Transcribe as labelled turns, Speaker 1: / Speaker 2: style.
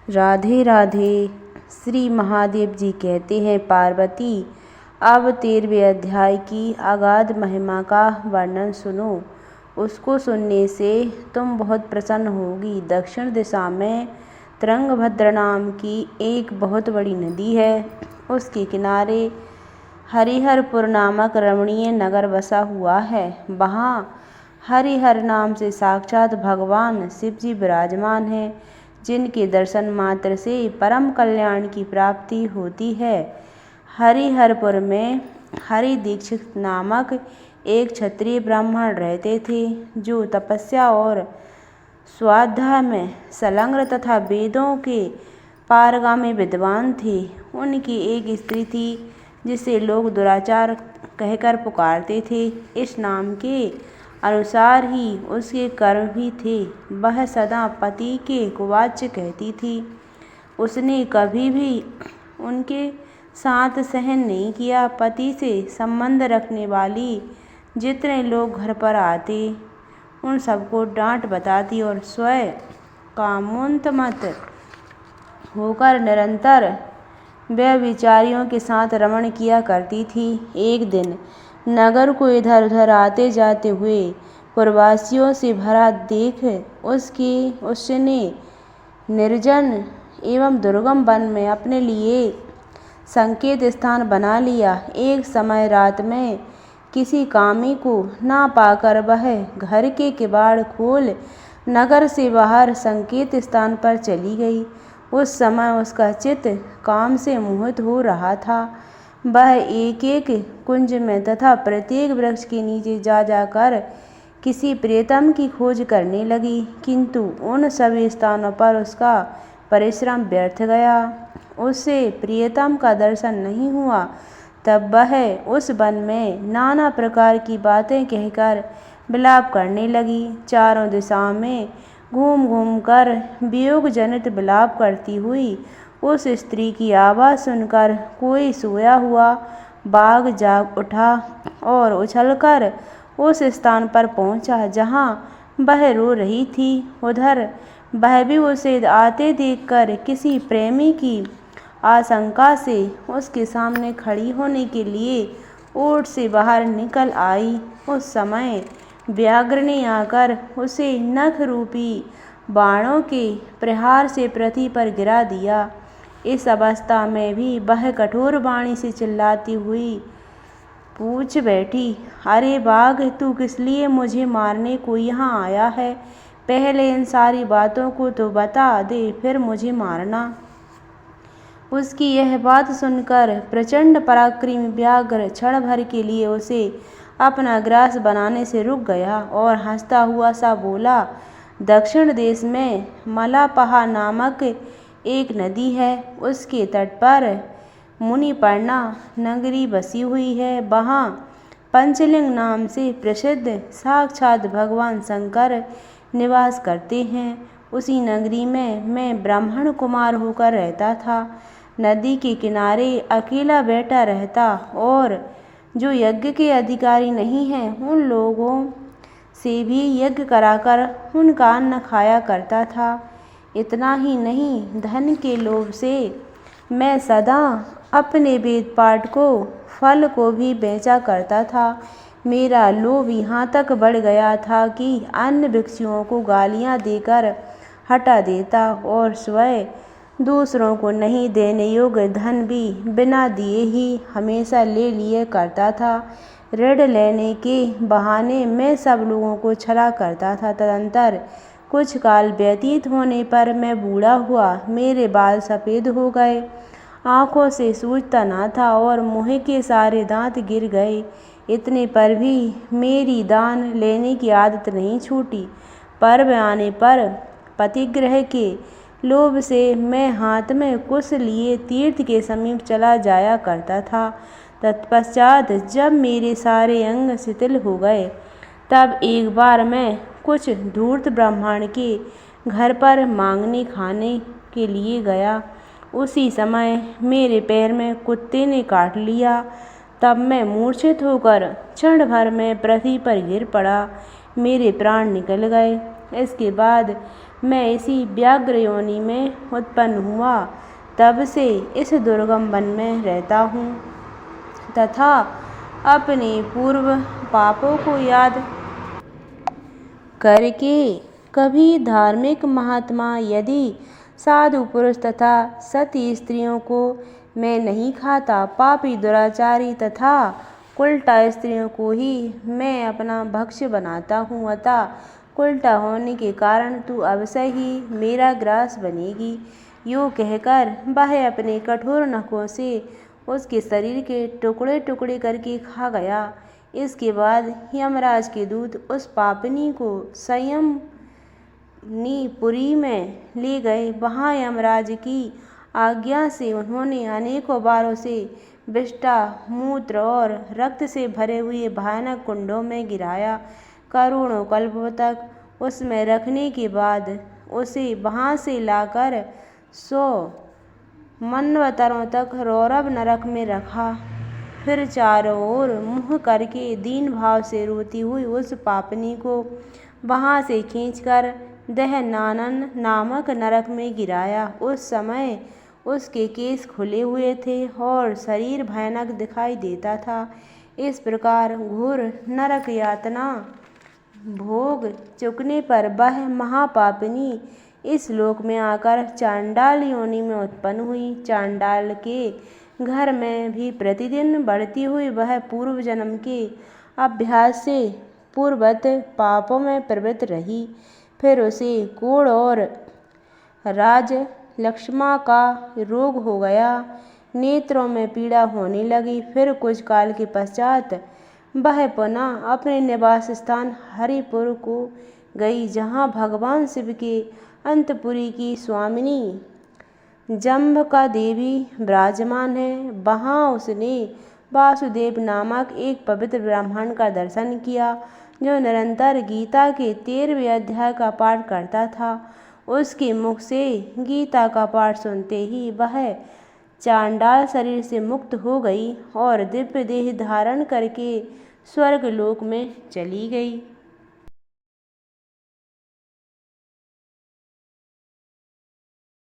Speaker 1: राधे राधे। श्री महादेव जी कहते हैं, पार्वती अब 13वें अध्याय की अगाध महिमा का वर्णन सुनो। उसको सुनने से तुम बहुत प्रसन्न होगी। दक्षिण दिशा में तुंगभद्रा नाम की एक बहुत बड़ी नदी है। उसके किनारे हरिहरपुर नामक रमणीय नगर बसा हुआ है। वहाँ हरिहर नाम से साक्षात भगवान शिव जी विराजमान हैं, जिनके दर्शन मात्र से परम कल्याण की प्राप्ति होती है। हरिहरपुर में हरि दीक्षित नामक एक क्षत्रिय ब्राह्मण रहते थे, जो तपस्या और स्वाध्याय में संलग्न तथा वेदों के पारगामी विद्वान थे। उनकी एक स्त्री थी, जिसे लोग दुराचार कहकर पुकारते थे। इस नाम के अनुसार ही उसके कर्म भी थे। वह सदा पति के कुवाच्य कहती थी। उसने कभी भी उनके साथ सहन नहीं किया। पति से संबंध रखने वाली जितने लोग घर पर आते, उन सबको डांट बताती और स्वयं कामोन्मत्त होकर निरंतर व्यभिचारियों के साथ रमण किया करती थी। एक दिन नगर को इधर उधर आते जाते हुए प्रवासियों से भरा देख उसने निर्जन एवं दुर्गम वन में अपने लिए संकेत स्थान बना लिया। एक समय रात में किसी कामी को ना पाकर वह घर के किवाड़ खोल नगर से बाहर संकेत स्थान पर चली गई। उस समय उसका चित्त काम से मोहित हो रहा था। वह एक एक कुंज में तथा प्रत्येक वृक्ष के नीचे जा जाकर किसी प्रियतम की खोज करने लगी, किंतु उन सभी स्थानों पर उसका परिश्रम व्यर्थ गया। उससे प्रियतम का दर्शन नहीं हुआ। तब वह उस वन में नाना प्रकार की बातें कहकर विलाप करने लगी। चारों दिशाओं में घूम घूम कर वियोग जनित विलाप करती हुई उस स्त्री की आवाज़ सुनकर कोई सोया हुआ बाघ जाग उठा और उछलकर उस स्थान पर पहुंचा जहां वह रो रही थी। उधर वह भी उसे आते देखकर किसी प्रेमी की आशंका से उसके सामने खड़ी होने के लिए ओट से बाहर निकल आई। उस समय व्याघ्र ने आकर उसे नख रूपी बाणों के प्रहार से पृथ्वी पर गिरा दिया। इस अवस्था में भी वह कठोर वाणी से चिल्लाती हुई पूछ बैठी, अरे बाघ, तू किस लिए मुझे मारने को यहाँ आया है? पहले इन सारी बातों को तो बता दे, फिर मुझे मारना। उसकी यह बात सुनकर प्रचंड पराक्रमी व्याघ्र क्षण भर के लिए उसे अपना ग्रास बनाने से रुक गया और हंसता हुआ सा बोला, दक्षिण देश में मलापहा नामक एक नदी है। उसके तट पर मुनिपर्णा नगरी बसी हुई है। वहाँ पंचलिंग नाम से प्रसिद्ध साक्षात भगवान शंकर निवास करते हैं। उसी नगरी में मैं ब्राह्मण कुमार होकर रहता था। नदी के किनारे अकेला बैठा रहता और जो यज्ञ के अधिकारी नहीं हैं, उन लोगों से भी यज्ञ कराकर उनका अन्न खाया करता था। इतना ही नहीं, धन के लोभ से मैं सदा अपने वेद पाठ को, फल को भी बेचा करता था। मेरा लोभ यहाँ तक बढ़ गया था कि अन्य भिक्षुओं को गालियाँ देकर हटा देता और स्वयं दूसरों को नहीं देने योग्य धन भी बिना दिए ही हमेशा ले लिए करता था। ऋण लेने के बहाने मैं सब लोगों को छला करता था। तदंतर कुछ काल व्यतीत होने पर मैं बूढ़ा हुआ। मेरे बाल सफ़ेद हो गए, आँखों से सूझता ना था और मुँह के सारे दांत गिर गए। इतने पर भी मेरी दान लेने की आदत नहीं छूटी। पर्व आने पर पतिग्रह के लोभ से मैं हाथ में कुश लिए तीर्थ के समीप चला जाया करता था। तत्पश्चात जब मेरे सारे अंग शिथिल हो गए, तब एक बार मैं कुछ धूर्त ब्राह्मण के घर पर मांगने खाने के लिए गया। उसी समय मेरे पैर में कुत्ते ने काट लिया। तब मैं मूर्छित होकर क्षण भर में पृथ्वी पर गिर पड़ा। मेरे प्राण निकल गए। इसके बाद मैं इसी व्याघ्र योनि में उत्पन्न हुआ, तब से इस दुर्गम वन में रहता हूँ तथा अपने पूर्व पापों को याद करके कभी धार्मिक महात्मा यदि साधु पुरुष तथा सती स्त्रियों को मैं नहीं खाता, पापी दुराचारी तथा कुलटा स्त्रियों को ही मैं अपना भक्ष्य बनाता हूँ, अतः कुलटा होने के कारण तू अवश्य ही मेरा ग्रास बनेगी। यूँ कहकर वह अपने कठोर नखों से उसके शरीर के टुकड़े टुकड़े करके खा गया। इसके बाद यमराज के दूत उस पापिनी को संयमनीपुरी में ले गए। वहाँ यमराज की आज्ञा से उन्होंने अनेकों बार उसे विष्ठा, मूत्र और रक्त से भरे हुए भयानक कुंडों में गिराया। करोड़ों कल्पों तक उसमें रखने के बाद उसे वहाँ से लाकर 100 मनवंतरों तक रौरव नरक में रखा। फिर चारों ओर मुँह करके दीन भाव से रोती हुई उस पापनी को वहाँ से खींचकर दहनानन नामक नरक में गिराया। उस समय उसके केस खुले हुए थे और शरीर भयानक दिखाई देता था। इस प्रकार घोर नरक यातना भोग चुकने पर वह महापापिनी इस लोक में आकर चांडाल योनि में उत्पन्न हुई। चांडाल के घर में भी प्रतिदिन बढ़ती हुई वह पूर्व जन्म के अभ्यास से पूर्ववत पापों में प्रवृत्त रही। फिर उसे कोढ़ और राजलक्ष्मा का रोग हो गया, नेत्रों में पीड़ा होने लगी। फिर कुछ काल के पश्चात वह पुनः अपने निवास स्थान हरिपुर को गई, जहाँ भगवान शिव के अंतपुरी की स्वामिनी जम्भका देवी विराजमान है। वहाँ उसने वासुदेव नामक एक पवित्र ब्राह्मण का दर्शन किया, जो निरंतर गीता के 13वें अध्याय का पाठ करता था। उसके मुख से गीता का पाठ सुनते ही वह चांडाल शरीर से मुक्त हो गई और दिव्य देह धारण करके स्वर्ग लोक में चली गई।